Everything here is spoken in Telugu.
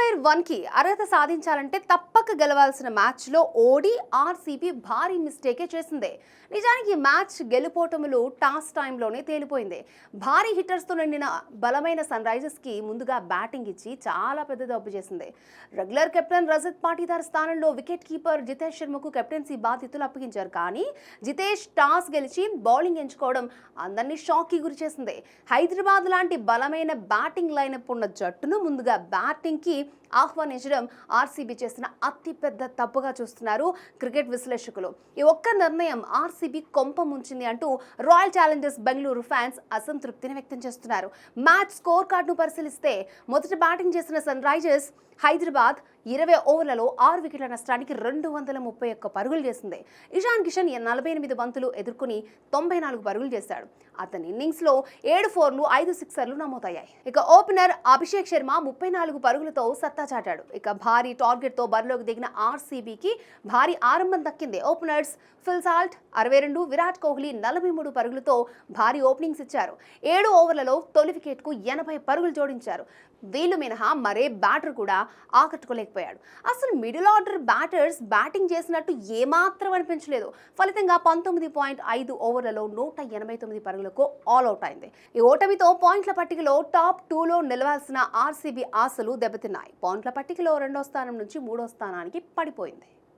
క్వాలిఫైర్ 1కి అర్హత సాధించాలంటే తప్పక గెలవాల్సిన మ్యాచ్లో ఓడి ఆర్సీబీ భారీ మిస్టేకే చేసింది. నిజానికి మ్యాచ్ గెలుపోటములు టాస్ టైంలోనే తేలిపోయింది. భారీ హిట్టర్స్తో నిండిన బలమైన సన్ రైజర్స్కి ముందుగా బ్యాటింగ్ ఇచ్చి చాలా పెద్ద తప్పు చేసింది. రెగ్యులర్ కెప్టెన్ రజత్ పాటీదార్ స్థానంలో వికెట్ కీపర్ జితేష్ శర్మకు కెప్టెన్సీ బాధ్యతలు అప్పగించారు. కానీ జితేష్ టాస్ గెలిచి బౌలింగ్ ఎంచుకోవడం అందరినీ షాక్కి గురి చేసింది. హైదరాబాద్ లాంటి బలమైన బ్యాటింగ్ లైనప్ ఉన్న జట్టును ముందుగా బ్యాటింగ్కి ఆహ్వానించడం ఆర్సీబీ చేసిన అతిపెద్ద తప్పుగా చూస్తున్నారు క్రికెట్ విశ్లేషకులు. ఈ ఒక్క నిర్ణయం ఆర్సీబీ కొంప ముంచింది అంటూ రాయల్ ఛాలెంజర్స్ బెంగళూరు ఫ్యాన్స్ అసంతృప్తిని వ్యక్తం చేస్తున్నారు. మ్యాచ్ స్కోర్ కార్డును పరిశీలిస్తే మొదట బ్యాటింగ్ చేసిన సన్ రైజర్స్ హైదరాబాద్ 20 ఓవర్లలో 6 వికెట్ల నష్టానికి 231 పరుగులు చేసింది. ఇషాన్ కిషన్ 48 బంతులు ఎదుర్కొని 94 పరుగులు చేశాడు. అతని ఇన్నింగ్స్లో 7 ఫోర్లు 5 సిక్సర్లు నమోదయ్యాయి. ఇక ఓపెనర్ అభిషేక్ శర్మ 34 పరుగులతో సత్తా చాటాడు. ఇక భారీ టార్గెట్తో బరిలోకి దిగిన ఆర్సీబీకి భారీ ఆరంభం దక్కింది. Openers Phil Salt 62, Virat Kohli 43 పరుగులతో భారీ ఓపెనింగ్స్ ఇచ్చారు. 7 ఓవర్లలో తొలి వికెట్కు 80 పరుగులు జోడించారు. వీళ్ళు మినహా మరే బ్యాటర్ కూడా ఆకట్టుకోలేకపోయాడు. అసలు మిడిల్ ఆర్డర్ బ్యాటర్స్ బ్యాటింగ్ చేసినట్టు ఏమాత్రం అనిపించలేదు. ఫలితంగా 19.5 ఓవర్లలో 189 పరుగులకు ఆల్అవుట్ అయింది. ఈ ఓటమితో పాయింట్ల పట్టికలో టాప్ 2లో నిలవాల్సిన ఆర్సీబీ ఆశలు దెబ్బతిన్నాయి. పాయింట్ల పట్టికలో 2వ స్థానం నుంచి 3వ స్థానానికి పడిపోయింది.